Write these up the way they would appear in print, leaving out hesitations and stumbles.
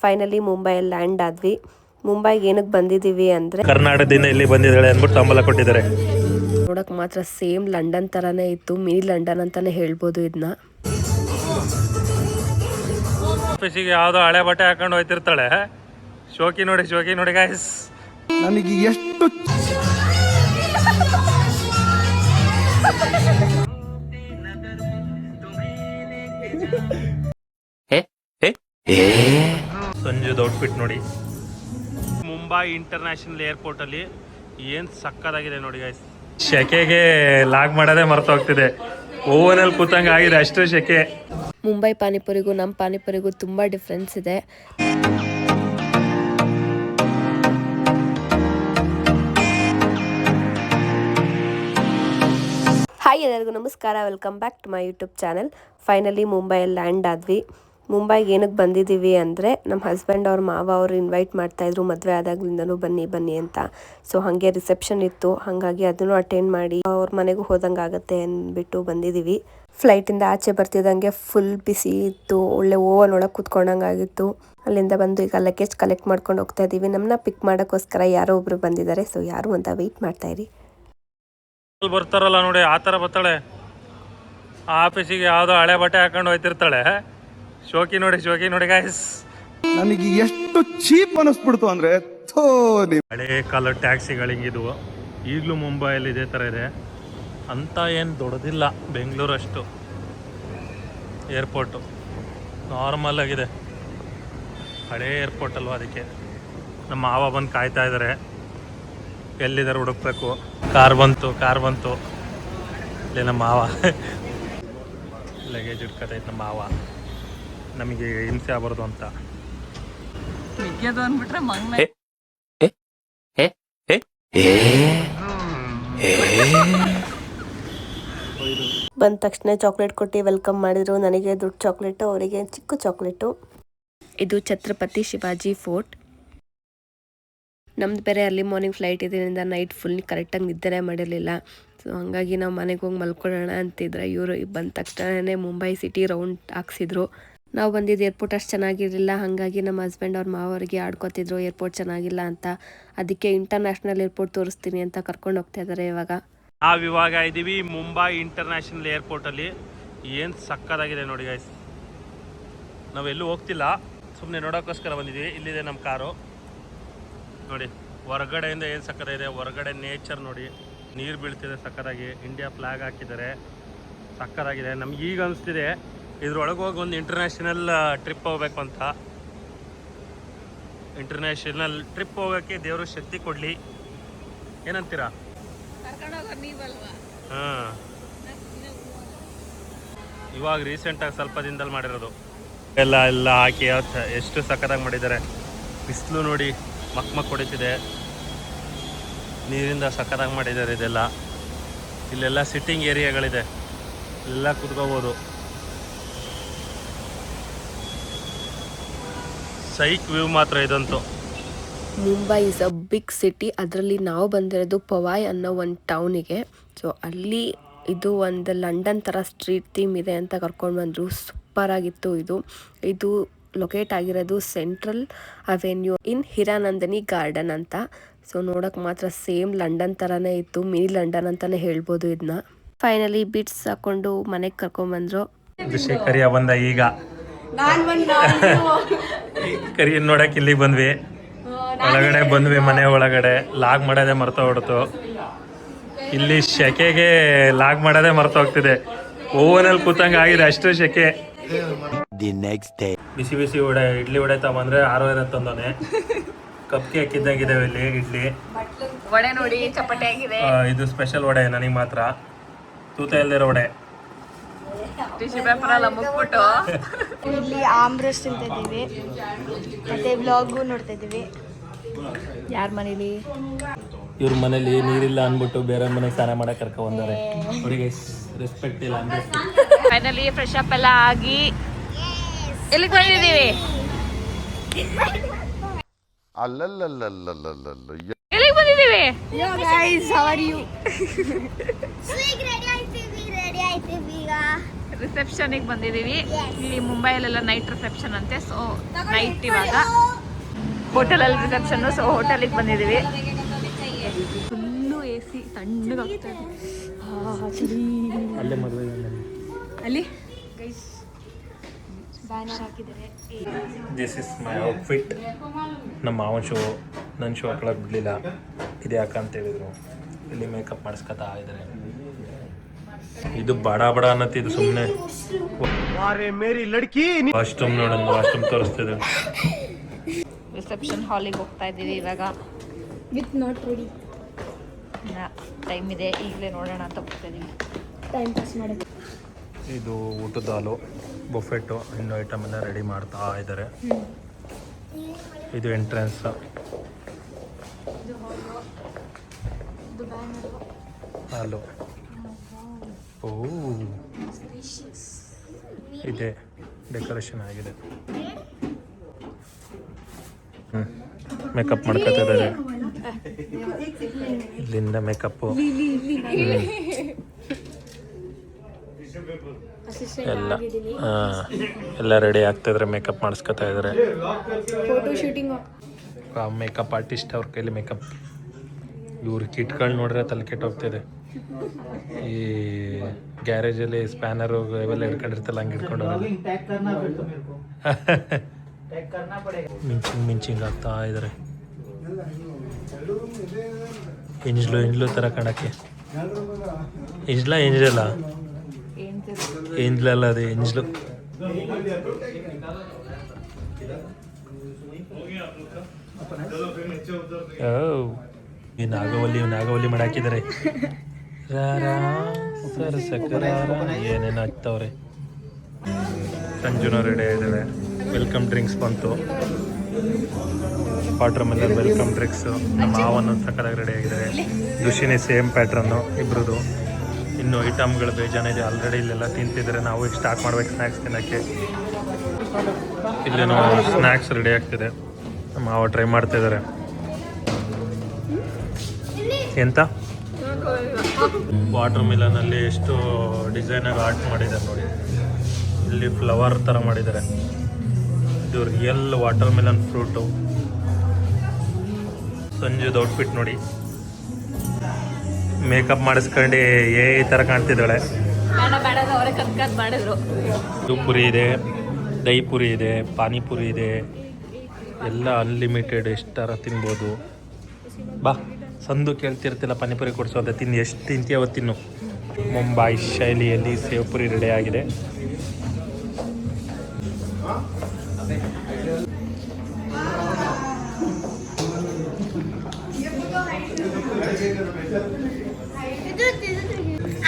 Finally ಮುಂಬೈಯಲ್ಲಿ land ಆದ್ವಿ. ಮುಂಬೈಗೆ ಏನಕ್ಕೆ ಬಂದಿದ್ದೀವಿ ಅಂದರೆ ಕರ್ನಾಟಕದಿಂದ ಇಲ್ಲಿ ಬಂದಿದ್ದಾಳೆ ಅಂದ್ಬಿಟ್ಟು ಸಂಬಳ ಕೊಟ್ಟಿದ್ದಾರೆ. ನೋಡೋಕೆ ಮಾತ್ರ ಸೇಮ್ ಲಂಡನ್ ಥರನೇ ಇತ್ತು, ಮಿನಿ ಲಂಡನ್ ಅಂತಲೇ ಹೇಳ್ಬೋದು ಇದನ್ನ. ಆಫೀಸಿಗೆ ಯಾವುದೋ ಹಳೆ ಬಟ್ಟೆ ಹಾಕೊಂಡು ಹೋಯ್ತಿರ್ತಾಳೆ. ಶೋಕಿ ನೋಡಿ ಗಾಯ್ಸ್, ನನಗೆ ಎಷ್ಟು ಸಂಜುದ ಔಟ್ಫಿಟ್ ನೋಡಿ. ಮುಂಬೈ ಇಂಟರ್ನ್ಯಾಷನಲ್ ಏರ್ಪೋರ್ಟ್ ಅಲ್ಲಿ ಏನ್ ಸಕ್ಕದಾಗಿದೆ ನೋಡಿ ಗೈಸ್. ಶೆಕೆಗೆ ಲಾಗ್ ಮಾಡೋದೇ ಮರ್ತ ಹೋಗ್ತಿದೆ. ಓವನಲ್ಲಿ ಕೂತಂಗ ಆಗಿದೆ, ಅಷ್ಟು ಶೆಕೆ. ಮುಂಬೈ ಪಾನಿಪುರಿಗೂ ನಮ್ಮ ಪಾನಿಪುರಿಗೂ ತುಂಬ ಡಿಫ್ರೆನ್ಸ್ ಇದೆ. ಹಾಯ್, ಎಲ್ಲರಿಗೂ ನಮಸ್ಕಾರ. Welcome back to my YouTube channel. Finally ಮುಂಬೈಯಲ್ಲಿ ಲ್ಯಾಂಡ್ ಆದ್ವಿ. ಮುಂಬೈಗೆ ಏನಕ್ಕೆ ಬಂದಿದ್ದೀವಿ ಅಂದರೆ ನಮ್ಮ ಹಸ್ಬೆಂಡ್ ಅವ್ರ ಮಾವ ಅವರು ಇನ್ವೈಟ್ ಮಾಡ್ತಾಯಿದ್ರು, ಮದುವೆ ಆದಾಗ್ಲಿಂದನೂ ಬನ್ನಿ ಅಂತ. ಸೊ ಹಾಗೆ ರಿಸೆಪ್ಷನ್ ಇತ್ತು, ಹಾಗಾಗಿ ಅದನ್ನು ಅಟೆಂಡ್ ಮಾಡಿ ಅವ್ರ ಮನೆಗೂ ಹೋದಂಗೆ ಆಗುತ್ತೆ ಅಂದ್ಬಿಟ್ಟು ಬಂದಿದ್ದೀವಿ. ಫ್ಲೈಟಿಂದ ಆಚೆ ಬರ್ತಿದ್ದಂಗೆ ಫುಲ್ ಬಿಸಿ ಇತ್ತು, ಒಳ್ಳೆ ಓವನ್ ಒಳಗೆ ಕೂತ್ಕೊಂಡಂಗೆ ಆಗಿತ್ತು. ಅಲ್ಲಿಂದ ಬಂದು ಈಗ ಲಗೇಜ್ ಕಲೆಕ್ಟ್ ಮಾಡ್ಕೊಂಡು ಹೋಗ್ತಾ ಇದ್ದೀವಿ. ನಮ್ಮನ್ನ ಪಿಕ್ ಮಾಡೋಕ್ಕೋಸ್ಕರ ಯಾರೋ ಒಬ್ರು ಬಂದಿದ್ದಾರೆ. ಸೊ ಯಾರು ಅಂತ ವೆಯ್ಟ್ ಮಾಡ್ತಾ ಇರಿ. ಬರ್ತಾರಲ್ಲ ನೋಡಿ, ಆ ಥರ ಬರ್ತಾಳೆ. ಆಫೀಸಿಗೆ ಯಾವುದೋ ಹಳೆ ಬಟ್ಟೆ ಹಾಕೊಂಡು ಹೋಯ್ತಿರ್ತಾಳೆ. ಶೋಕಿ ನೋಡಿ ಗಾಯ್ಸ್, ನನಗೆ ಎಷ್ಟು ಚೀಪ್ ಅನಿಸ್ಬಿಡ್ತು ಅಂದ್ರೆ ಹಳೆ ಕಾಲದ ಟ್ಯಾಕ್ಸಿಗಳು ಹಿಂಗಿದ್ವು. ಈಗಲೂ ಮುಂಬೈಯಲ್ಲಿ ಇದೇ ಥರ ಇದೆ ಅಂತ. ಏನು ದೊಡ್ಡದಿಲ್ಲ ಬೆಂಗಳೂರು ಅಷ್ಟು. ಏರ್ಪೋರ್ಟು ನಾರ್ಮಲ್ ಆಗಿದೆ, ಹಳೇ ಏರ್ಪೋರ್ಟ್ ಅಲ್ವಾ, ಅದಕ್ಕೆ ನಮ್ಮ ಮಾವ ಬಂದು ಕಾಯ್ತಾ ಇದ್ದಾರೆ. ಎಲ್ಲಿದ್ದಾರೆ ಹುಡುಕ್ಬೇಕು. ಕಾರ್ ಬಂತು ಇಲ್ಲಿ ನಮ್ಮ ಮಾವ ಲಗೇಜ್ ಇಟ್ಕೊತೈತೆ ನಮ್ಮ ಮಾವ, ನಮಗೆ ಹಿಂಸೆ ಆಗ್ಬಾರ್ದು ಅಂತ. ಬಂದ ತಕ್ಷಣ ಚಾಕ್ಲೇಟ್ ಕೊಟ್ಟು ವೆಲ್ಕಮ್ ಮಾಡಿದ್ರು. ನನಗೆ ದೊಡ್ಡ ಚಾಕ್ಲೇಟು, ಅವರಿಗೆ ಚಿಕ್ಕ ಚಾಕ್ಲೇಟು. ಇದು ಛತ್ರಪತಿ ಶಿವಾಜಿ ಫೋರ್ಟ್. ನಮ್ದು ಬೇರೆ ಅರ್ಲಿ ಮಾರ್ನಿಂಗ್ ಫ್ಲೈಟ್ ಇದರಿಂದ ನೈಟ್ ಫುಲ್ ಕರೆಕ್ಟಾಗಿ ನಿದ್ದೆ ಮಾಡಿರಲಿಲ್ಲ. ಸೊ ಹಾಗಾಗಿ ನಾವು ಮನೆಗೆ ಹೋಗಿ ಮಲ್ಕೊಳ್ಳೋಣ ಅಂತಿದ್ರೆ ಇವರು ಬಂದ ತಕ್ಷಣವೇ ಮುಂಬೈ ಸಿಟಿ ರೌಂಡ್ ಹಾಕ್ಸಿದ್ರು. ನಾವು ಬಂದಿದ್ದು ಏರ್ಪೋರ್ಟ್ ಅಷ್ಟು ಚೆನ್ನಾಗಿರಲಿಲ್ಲ, ಹಾಗಾಗಿ ನಮ್ಮ ಹಸ್ಬೆಂಡ್ ಅವ್ರ ಮಾವರಿಗೆ ಆಡ್ಕೊತಿದ್ರು ಏರ್ಪೋರ್ಟ್ ಚೆನ್ನಾಗಿಲ್ಲ ಅಂತ. ಅದಕ್ಕೆ ಇಂಟರ್ನ್ಯಾಷನಲ್ ಏರ್ಪೋರ್ಟ್ ತೋರಿಸ್ತೀನಿ ಅಂತ ಕರ್ಕೊಂಡು ಹೋಗ್ತಾ ಇದ್ದಾರೆ. ಇವಾಗ ಇದ್ದೀವಿ ಮುಂಬೈ ಇಂಟರ್ನ್ಯಾಷನಲ್ ಏರ್ಪೋರ್ಟಲ್ಲಿ. ಏನು ಸಕ್ಕದಾಗಿದೆ ನೋಡಿ ಗೈಸ್. ನಾವೆಲ್ಲೂ ಹೋಗ್ತಿಲ್ಲ, ಸುಮ್ಮನೆ ನೋಡೋಕ್ಕೋಸ್ಕರ ಬಂದಿದ್ದೀವಿ. ಇಲ್ಲಿದೆ ನಮ್ಮ ಕಾರು ನೋಡಿ. ಹೊರಗಡೆಯಿಂದ ಏನು ಸಕ್ಕದಾಗಿದೆ, ಹೊರಗಡೆ ನೇಚರ್ ನೋಡಿ, ನೀರು ಬೀಳ್ತಿದೆ ಸಕ್ಕದಾಗಿ. ಇಂಡಿಯಾ ಫ್ಲಾಗ್ ಹಾಕಿದ್ದಾರೆ, ಸಕ್ಕದಾಗಿದೆ. ನಮ್ಗೆ ಈಗ ಅನಿಸ್ತಿದೆ ಇದ್ರೊಳಗೆ ಹೋಗಿ ಒಂದು ಇಂಟರ್ನ್ಯಾಷನಲ್ ಟ್ರಿಪ್ ಹೋಗ್ಬೇಕು ಅಂತ. ಇಂಟರ್ನ್ಯಾಷನಲ್ ಟ್ರಿಪ್ ಹೋಗೋಕ್ಕೆ ದೇವರು ಶಕ್ತಿ ಕೊಡಲಿ, ಏನಂತೀರಾ? ಹಾಂ, ಇವಾಗ ರೀಸೆಂಟಾಗಿ ಸ್ವಲ್ಪ ದಿನದಲ್ಲಿ ಮಾಡಿರೋದು ಎಲ್ಲ ಹಾಕಿ ಎಷ್ಟು ಸಕ್ಕದಾಗಿ ಮಾಡಿದ್ದಾರೆ. ಬಿಸಿಲು ನೋಡಿ ಮಕ್ ಹೊಡಿತಿದೆ, ನೀರಿಂದ ಸಕ್ಕದಾಗಿ ಮಾಡಿದ್ದಾರೆ. ಇದೆಲ್ಲ ಇಲ್ಲೆಲ್ಲ ಸಿಟ್ಟಿಂಗ್ ಏರಿಯಾಗಳಿದೆ, ಎಲ್ಲ ಕುತ್ಕೋಬೋದು. ಸೈಕ್ ವ್ಯೂ ಮಾತ್ರ ಇದಂತೂ. Mumbai is a big city. ಅದರಲ್ಲಿ ನಾವು ಬಂದಿರೋದು ಪವಾಯ್ ಅನ್ನೋ ಒಂದು ಟೌನಿಗೆ. ಸೊ ಅಲ್ಲಿ ಇದು ಒಂದು ಲಂಡನ್ ಥರ ಸ್ಟ್ರೀಟ್ ಥೀಮ್ ಇದೆ ಅಂತ ಕರ್ಕೊಂಡು ಬಂದರು. ಸೂಪರಾಗಿತ್ತು. ಇದು ಲೊಕೇಟ್ ಆಗಿರೋದು ಸೆಂಟ್ರಲ್ ಅವೆನ್ಯೂ ಇನ್ ಹಿರಾನಂದಿನಿ ಗಾರ್ಡನ್ ಅಂತ. ಸೊ ನೋಡೋಕೆ ಮಾತ್ರ ಸೇಮ್ ಲಂಡನ್ ಥರನೇ ಇತ್ತು, ಮಿನಿ ಲಂಡನ್ ಅಂತಲೇ ಹೇಳ್ಬೋದು ಇದನ್ನ. ಫೈನಲಿ ಬಿಟ್ಸ್ ಹಾಕೊಂಡು ಮನೆಗೆ ಕರ್ಕೊಂಡ್ಬಂದರು. ಕರಿಯ ಬಂದ ಈಗ ಕರಿಯ ನೋಡಕ್ಕೆ ಇಲ್ಲಿಗೆ ಬಂದ್ವಿ. ಒಳಗಡೆ ಬಂದ್ವಿ, ಮನೆ ಒಳಗಡೆ ಲಾಗ್ ಮಾಡೋದೇ ಮರ್ತ ಹೊಡ್ತು. ಇಲ್ಲಿ ಶೆಕೆಗೆ ಲಾಗ್ ಮಾಡೋದೇ ಮರ್ತ ಹೋಗ್ತಿದೆ. ಓವನಲ್ಲಿ ಕೂತಂಗೆ ಆಗಿದೆ, ಅಷ್ಟು ಶೆಕೆ. ಬಿಸಿ ಇಡ್ಲಿ ವಡೆ ತಗೊಂಡ್ರೆ 6 ತಂದೋನೆ. ಕಪ್ಗೆ ಹಾಕಿದ್ದಂಗಿದಾವೆ ಇಲ್ಲಿ ಇಡ್ಲಿ ವಡೆ ನೋಡಿ, ಚಪಾತಿ ಆಗಿದೆ. ಇದು ಸ್ಪೆಷಲ್ ವಡೆ ನನಗೆ ಮಾತ್ರ, ತೂತ ಇಲ್ದಿರೋ ವಡೆ. ಟಿಶ್ಯೂ ಪೇಪರ್ ಎಲ್ಲ ಮುಗ್ಬಿಟ್ಟು ಇಲ್ಲಿ ಆಮ್ರಸ್ ತಿಂತಾ ಇದ್ದೀವಿ, ಮತ್ತೆ ವ್ಲಾಗು ನೋಡ್ತಾ ಇದ್ದೀವಿ. ಯಾರ ಮನೇಲಿ? ಇವ್ರ ಮನೇಲಿ ನೀರಿಲ್ಲ ಅಂದ್ಬಿಟ್ಟು ಬೇರೆ ಮನೆಗೆ ಸ್ನಾನ ಮಾಡಕ್ಕೆ ಕರ್ಕೊಂಡು ಬಂದಾರೆ. ಅವರಿಗೆ ರೆಸ್ಪೆಕ್ಟ್ ಇಲ್ಲ ಅಂದ್ರೆ. ಫೈನಲಿ ಫ್ರೆಶ್ ಅಪ್ ಎಲ್ಲ ಆಗಿ ಎಲ್ಲಿಗೆ ಬಂದಿದ್ದೀವಿ? ಎಲ್ಲಿಗೆ ಬಂದಿದ್ದೀವಿ? Yo guys, how are you? Ready ಆಯ್ತೀವಿ ಈಗ. ರಿಸೆಪ್ಷನಿಗೆ ಬಂದಿದ್ದೀವಿ. ಇಲ್ಲಿ ಮುಂಬೈಲೆಲ್ಲ ನೈಟ್ ರಿಸೆಪ್ಷನ್ ಅಂತೆ. ಸೊ ನೈಟ್ ಇವಾಗ ಹೋಟೆಲಲ್ಲಿ ರಿಸೆಪ್ಷನ್ನು. ಸೊ ಹೋಟೆಲಿಗೆ ಬಂದಿದ್ದೀವಿ. ಫುಲ್ಲು ಎ ಸಿ ತಣ್ಣಗಾಗ್ತಾ ಇದೆ. ಅಲ್ಲೇ ಮದುವೆ ಅಲ್ಲಿ ಬ್ಯಾನರ್ ಹಾಕಿದ್ದಾರೆ. This is my outfit. ನಮ್ಮ ಮಾವನ ಶೋ ನನ್ನ ಶೋ ಹಾಕೊಳಕ್ಕೆ ಬಿಡಲಿಲ್ಲ. ಇದು ಯಾಕಂತ ಹೇಳಿದ್ರು, ಇಲ್ಲಿ ಮೇಕಪ್ ಮಾಡಿಸ್ಕೊತಾ ಇದ್ದಾರೆ. ಇದು ಬಡ ಬಡ ಅನ್ನತ್ತಿದ್ದು ಸುಮ್ಮನೆ. ವಾಶ್ರೂಮ್ ನೋಡೋಣ, ವಾಶ್ರೂಮ್ ತೋರಿಸ್ತಿದ್ರು. ರಿಸೆಪ್ಷನ್ ಹಾಲಿಗೆ ಹೋಗ್ತಾ ಇದ್ದೀವಿ ಇವಾಗ. With not ready. ಟೈಮ್ ಇದೆ, ಈಗಲೇ ನೋಡೋಣ ಅಂತ ಹೋಗ್ತಾ ಇದ್ದೀವಿ. ಟೈಮ್ ಪಾಸ್ ಮಾಡೋದು. ಇದು ಊಟದ ಹಾಲು, ಬೊಫೆಟ್ಟು, ಇನ್ನೂ ಐಟಮ್ ಎಲ್ಲ ರೆಡಿ ಮಾಡ್ತಾ ಇದ್ದಾರೆ. ಇದು ಎಂಟ್ರೆನ್ಸ್. ಹಾಲು. ಓ, ಇದೆ ಡೆಕೋರೇಷನ್ ಆಗಿದೆ. ಮೇಕಪ್ ಮಾಡ್ಕೊತಾ ಇದ್ದಾರೆ. ಇಲ್ಲಿಂದ ಮೇಕಪ್ಪು ಎಲ್ಲ ಎಲ್ಲ ರೆಡಿ ಆಗ್ತಾಯಿದ್ರೆ ಮೇಕಪ್ ಮಾಡಿಸ್ಕೊತಾ ಇದ್ದಾರೆ. Photo shooting. ಮೇಕಪ್ ಆರ್ಟಿಸ್ಟ್ ಅವ್ರ ಕೈಲಿ ಮೇಕಪ್. ಇವ್ರ ಕಿಟ್ಗಳು ನೋಡ್ರೆ ತಲೆ ಕೆಟ್ಟೋಗ್ತಿದೆ. ಈ ಗ್ಯಾರೇಜಲ್ಲಿ ಸ್ಪ್ಯಾನರು ಇವೆಲ್ಲ ಹಿಡ್ಕೊಂಡಿರ್ತಲ್ಲ, ಹಂಗೆ ಹಿಡ್ಕೊಂಡು ಮಿಂಚಿಂಗ್ ಆಗ್ತಾ ಇದ್ದಾರೆ. ಇಂಜ್ಲು ಥರ ಕಾಣಕ್ಕೆ. ಇಂಜ್ಲಲ್ಲ ಅದೇ ಇಂಜ್ಲು. ಈ ನಾಗವಲ್ಲಿ ಮಾಡಾಕಿದ್ದಾರೆ. ಏನೇನು ಆಗ್ತಾವ್ರೆ. ಸಂಜುನ ರೆಡಿ ಆಗಿದ್ದಾಳೆ. ವೆಲ್ಕಮ್ ಡ್ರಿಂಕ್ಸ್ ಬಂತು. Water melon welcome drinks. ನಮ್ಮ ಮಾವನ ಸಕ್ಕದಾಗಿ ರೆಡಿ ಆಗಿದ್ದಾರೆ. ದುಷಿನಿ ಸೇಮ್ ಪ್ಯಾಟ್ರನ್ನು ಇಬ್ಬರದು. ಇನ್ನು ಐಟಮ್ಗಳು ಬೇಜಾನಿದೆ. ಆಲ್ರೆಡಿ ಇಲ್ಲೆಲ್ಲ ತಿಂತಿದ್ದಾರೆ. ನಾವು ಈಗ ಸ್ಟಾರ್ಟ್ ಮಾಡ್ಬೇಕು ಸ್ನ್ಯಾಕ್ಸ್ ತಿನ್ನೋಕ್ಕೆ. ಇಲ್ಲೇನೋ ಸ್ನ್ಯಾಕ್ಸ್ ರೆಡಿ ಆಗ್ತಿದೆ. ನಮ್ಮ ಮಾವ ಟ್ರೈ ಮಾಡ್ತಾ ಇದ್ದಾರೆ. ಎಂತ ವಾಟರ್ ಮಿಲನಲ್ಲಿ ಎಷ್ಟು ಡಿಸೈನಾಗಿ ಆರ್ಟ್ ಮಾಡಿದ್ದಾರೆ ನೋಡಿ. ಇಲ್ಲಿ ಫ್ಲವರ್ ಥರ ಮಾಡಿದ್ದಾರೆ. ಇದು ರಿಯಲ್ ವಾಟರ್ ಮಿಲನ್ ಫ್ರೂಟು. ಸಂಜುದ ಔಟ್ಫಿಟ್ ನೋಡಿ. ಮೇಕಪ್ ಮಾಡಿಸ್ಕೊಂಡು ಈ ಥರ ಕಾಣ್ತಿದ್ದಾಳೆ. ಇದು ಪುರಿ ಇದೆ, ದಹಿ ಪುರಿ ಇದೆ, ಪಾನಿಪುರಿ ಇದೆ. ಎಲ್ಲ ಅನ್ಲಿಮಿಟೆಡ್, ಎಷ್ಟು ಥರ ತಿನ್ಬೋದು. ಬಾ ಸಂದು ಕೇಳ್ತಿರ್ತಿಲ್ಲ ಪಾನಿಪುರಿ ಕೊಡಿಸೋ ಅಂತ. ತಿಂದು ಎಷ್ಟು ತಿಂತೀಯ ಅವತ್ತು ತಿನ್ನು. ಮುಂಬೈ ಶೈಲಿಯಲ್ಲಿ ಸೇವ್ ಪುರಿ ರೆಡಿ ಆಗಿದೆ.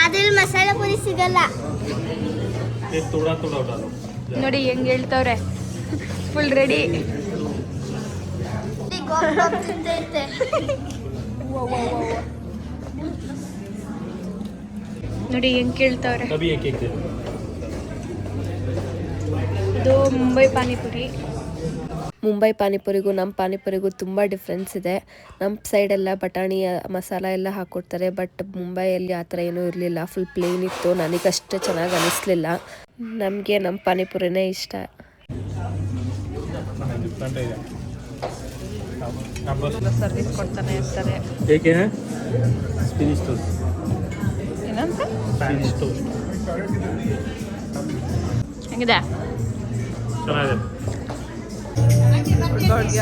ಅದ್ರಲ್ಲಿ ಮಸಾಲೆ ಪುರಿ ಸಿಗಲ್ಲ ನೋಡಿ ಹೆಂಗ್ ಹೇಳ್ತವ್ರೆ. Full ready. ನೋಡಿ ಹೆಂಗ್ ಕೇಳ್ತವ್ರೆ. ಇದು ಮುಂಬೈ ಪಾನಿಪುರಿ. ಮುಂಬೈ ಪಾನಿಪುರಿಗೂ ನಮ್ಮ ಪಾನಿಪುರಿಗೂ ತುಂಬ ಡಿಫ್ರೆನ್ಸ್ ಇದೆ. ನಮ್ಮ ಸೈಡೆಲ್ಲ ಬಟಾಣಿ ಮಸಾಲ ಎಲ್ಲ ಹಾಕ್ಕೊಡ್ತಾರೆ. ಬಟ್ ಮುಂಬೈಯಲ್ಲಿ ಆ ಥರ ಏನೂ ಇರಲಿಲ್ಲ. ಫುಲ್ ಪ್ಲೇನ್ ಇತ್ತು. ನನಗಷ್ಟು ಚೆನ್ನಾಗಿ ಅನ್ನಿಸ್ಲಿಲ್ಲ. ನಮಗೆ ನಮ್ಮ ಪಾನಿಪುರಿನೇ ಇಷ್ಟ. ಸರ್ವಿಸ್ ಕೊಡ್ತಾನೆ ಇರ್ತಾರೆ. ಏನಂತ ಹೆಂಗಿದೆ?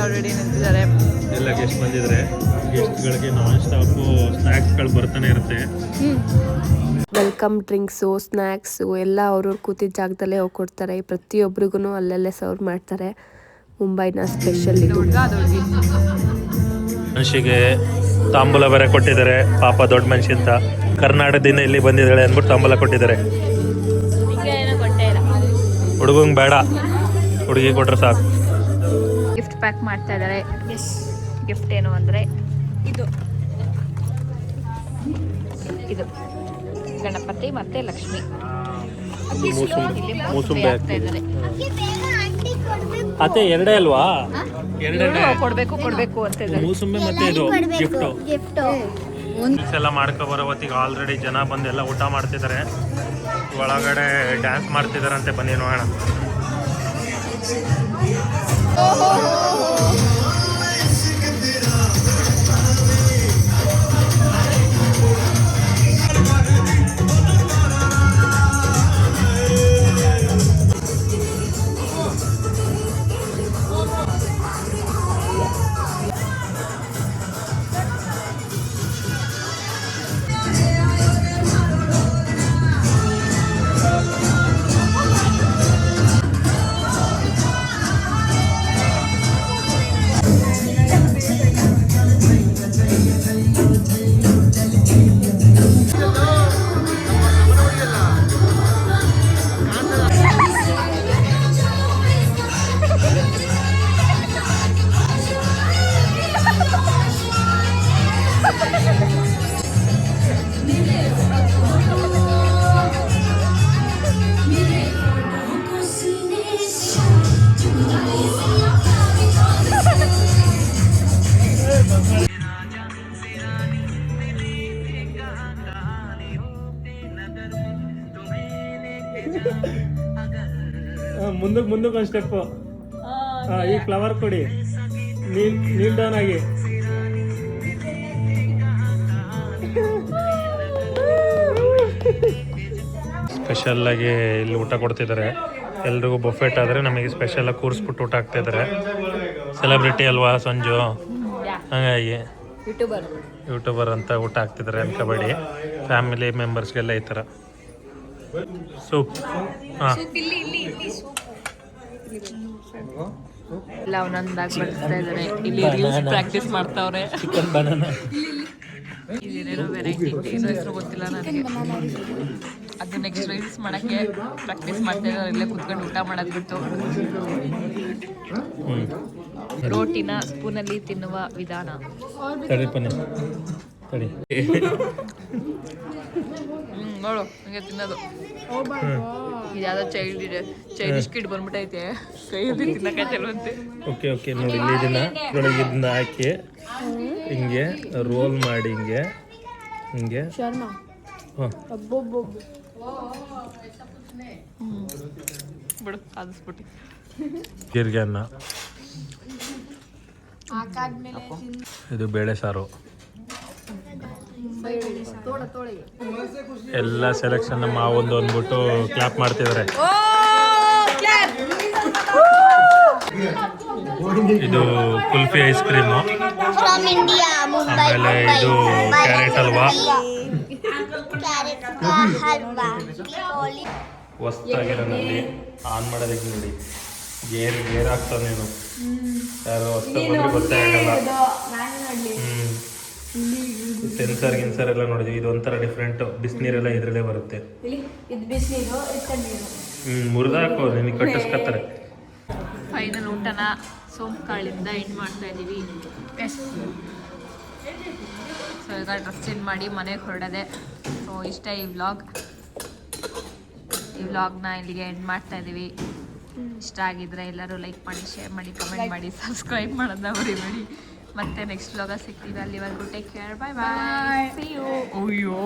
ಆಲ್ರೆಡಿ ನಿಂತಿದ್ದಾರೆ. ಎಲ್ಲ ಗೆಸ್ಟ್ ಬಂದಿದ್ದಾರೆ. ಗೆಸ್ಟ್ಗಳಿಗೆ ನಾನ್ ಸ್ಟಾಪು ಸ್ನ್ಯಾಕ್ಸ್ಗಳು ಬರ್ತಾನೆ ಇರುತ್ತೆ. ವೆಲ್ಕಮ್ ಡ್ರಿಂಕ್ಸು, ಸ್ನ್ಯಾಕ್ಸು ಎಲ್ಲ ಅವ್ರವ್ರು ಕೂತಿದ್ದ ಜಾಗದಲ್ಲೇ ಹೋಗಿ ಕೊಡ್ತಾರೆ. ಪ್ರತಿಯೊಬ್ಬರಿಗೂ ಅಲ್ಲಲ್ಲೇ ಸರ್ವ್ ಮಾಡ್ತಾರೆ. ಮುಂಬೈನ ಸ್ಪೆಷಲ್ ಇದು. ಮನುಷ್ಯಗೆ ತಾಂಬೂಲ ಬೇರೆ ಕೊಟ್ಟಿದ್ದಾರೆ. ಪಾಪ ದೊಡ್ಡ ಮನುಷ್ಯ ಅಂತ ಕರ್ನಾಟಕದಿಂದ ಇಲ್ಲಿ ಬಂದಿದ್ದಾಳೆ ಅಂದ್ಬಿಟ್ಟು ತಾಂಬೂಲ ಕೊಟ್ಟಿದ್ದಾರೆ. ಹುಡುಗಂಗೆ ಬೇಡ, ಹುಡುಗಿ ಕೊಟ್ರೆ ಸಾಕು. ಗಿಫ್ಟ್ ಪ್ಯಾಕ್ ಮಾಡ್ತಾ ಇದ್ದಾರೆ. ಗಿಫ್ಟ್ ಏನು ಅಂದರೆ ಇದು ಗಣಪತಿ ಮತ್ತೆ ಲಕ್ಷ್ಮಿ. ಮೂಸುಂಬೆ ಆಗ್ತಾ ಇದ್ದಾರೆ. ಅತ್ತೆ ಎರಡೇ ಅಲ್ವಾ? ಎರಡೇ ಕೊಡ್ಬೇಕು ಅಂತ ಇದ್ದಾರೆ. ಮೂಸುಂಬೆ ಮತ್ತೆ ಇದು ಗಿಫ್ಟ್ ಎಲ್ಲ ಮಾಡ್ಕೊ ಬರೋ ಹೊತ್ತಿಗೆ ಆಲ್ರೆಡಿ ಜನ ಬಂದು ಎಲ್ಲ ಊಟ ಮಾಡ್ತಿದ್ದಾರೆ. ಒಳಗಡೆ ಡ್ಯಾನ್ಸ್ ಮಾಡ್ತಿದಾರಂತೆ, ಬನ್ನಿ ನೋಡೋಣ. ಮುಂದಕ್ಕೆ ಒಂದು ಸ್ಟೆಪ್. ಈ ಫ್ಲವರ್ ಕೊಡಿ, ನೀಲ್ ಡೌನ್ ಆಗಿ. ಸ್ಪೆಷಲ್ ಆಗಿ ಇಲ್ಲಿ ಊಟ ಕೊಡ್ತಿದ್ದಾರೆ ಎಲ್ರಿಗೂ. ಬಫೆಟ್ ಆದರೆ ನಮಗೆ ಸ್ಪೆಷಲ್ ಆಗಿ ಕೂರಿಸ್ಬಿಟ್ಟು ಊಟ ಆಗ್ತಿದ್ದಾರೆ. ಸೆಲೆಬ್ರಿಟಿ ಅಲ್ವಾ ಸಂಜು, ಹಾಗಾಗಿ ಯೂಟ್ಯೂಬರ್ ಅಂತ ಊಟ ಹಾಕ್ತಿದ್ದಾರೆ ಅನ್ಕೋಬೇಡಿ. ಫ್ಯಾಮಿಲಿ ಮೆಂಬರ್ಸ್ಗೆಲ್ಲ ಈ ಥರ ಸೂಪ್. ಹಾಂ, ಎಲ್ಲ ಒಂದೊಂದಾಗಿ ಬಡಿಸ್ತಾ ಇದ್ದಾರೆ. ಇಲ್ಲಿ ರೀಲ್ಸ್ ಪ್ರಾಕ್ಟೀಸ್ ಮಾಡ್ತಾವ್ರೆ. ಚಿಕನ್ ಬನಾನಾ, ಇದೇನೇನೋ ವೆರೈಟಿ, ಏನೋ ಹೆಸರು ಗೊತ್ತಿಲ್ಲ ನನಗೆ. ಅದು ನೆಕ್ಸ್ಟ್ ರೀಲ್ಸ್ ಮಾಡೋಕ್ಕೆ ಪ್ರಾಕ್ಟೀಸ್ ಮಾಡ್ತಾ ಇದ್ದಾರೆ. ಇಲ್ಲೇ ಕುತ್ಕೊಂಡು ಊಟ ಮಾಡೋದು ಬಿಟ್ಟು. ರೋಟಿನ ಸ್ಪೂನಲ್ಲಿ ತಿನ್ನುವ ವಿಧಾನ. ತಡಿ ಪನ್ನಿ ತಡಿ. ನೋಡು ಹಂಗೆ ತಿನ್ನೋದು. ಇದ್ಯಾವುದೋ ಚೈನೀಸ್ ಕಿಡ್ ಬಂದ್ಬಿಟ್ಟೈತೆ, ಕೈಯಲ್ಲಿ ತಿನ್ನಕತ್ತಲ್ವಂತೆ. ಓಕೆ ಓಕೆ, ನೋಡಿ ಇಲ್ಲಿ ಇದನ್ನ ಹಾಕಿ ಹಿಂಗೆ ರೋಲ್ ಮಾಡಿ ಹಿಂಗೆ ಬಿಡು ಕಾದಿಸ್ಬಿಟ್ಟು. ಜೀರಿಗೆ ಅನ್ನ, ಇದು ಬೇಳೆ ಸಾರು, ಎಲ್ಲ ಸೆಲೆಕ್ಷನ್ ನಮ್ಮ ಒಂದು ಅಂದ್ಬಿಟ್ಟು ಕ್ಲಾಪ್ ಮಾಡ್ತಿದ್ದಾರೆ. ಇದು ಕುಲ್ಫಿ ಐಸ್ ಕ್ರೀಮು, ಆಮೇಲೆ ಇದು ಕ್ಯಾರೆಟ್ ಹಲ್ವಾ. ಹೊಸ್ತಾಗಿರೋದಲ್ಲಿ ಆನ್ ಮಾಡೋದಕ್ಕೆ ನೋಡಿ, ಗೇರ್ ಆಗ್ತದೆ. ನೀನು ಯಾರು ಹೊಸ್ತಾಗಿ ಬಂದ್ರೆ ಗೊತ್ತೇ ಆಗಲ್ಲ. ಸೆನ್ಸರ್ ಗಿನ್ಸರ್ ಎಲ್ಲ ನೋಡಿದ್ವಿ. ಇದು ಒಂಥರ ಡಿಫ್ರೆಂಟ್. ಬಿಸಿನೀರೆಲ್ಲ ಇದರಲ್ಲೇ ಬರುತ್ತೆ. ಮುರಿದಾಕೋ, ನಿನಗೆ ಕಟ್ಟಿಸ್ಕೊತಾರೆ. ಫೈನಲ್ ಊಟನ ಸೋಂಪು ಕಾಳಿಂದ ಎಂಡ್ ಮಾಡ್ತಾ ಇದ್ದೀವಿ. ಸೊ ಈಗ ಡ್ರೆಸ್ ಚೇಂಜ್ ಮಾಡಿ ಮನೆಗೆ ಹೊರಡದೆ. ಸೊ ಇಷ್ಟ ಈ ವ್ಲಾಗ್ನ ಇಲ್ಲಿಗೆ ಎಂಡ್ ಮಾಡ್ತಾ ಇದ್ದೀವಿ. ಇಷ್ಟ ಆಗಿದ್ರೆ ಎಲ್ಲರೂ ಲೈಕ್ ಮಾಡಿ, ಶೇರ್ ಮಾಡಿ, ಕಮೆಂಟ್ ಮಾಡಿ, ಸಬ್ಸ್ಕ್ರೈಬ್ ಮಾಡೋದನ್ನ ಮರಿಬೇಡಿ. ಮತ್ತೆ ನೆಕ್ಸ್ಟ್ ವ್ಲಾಗ ಸಿಗ್ತೀವಿ. ಅಲ್ಲಿವರೆಗೂ take care, bye bye, see you.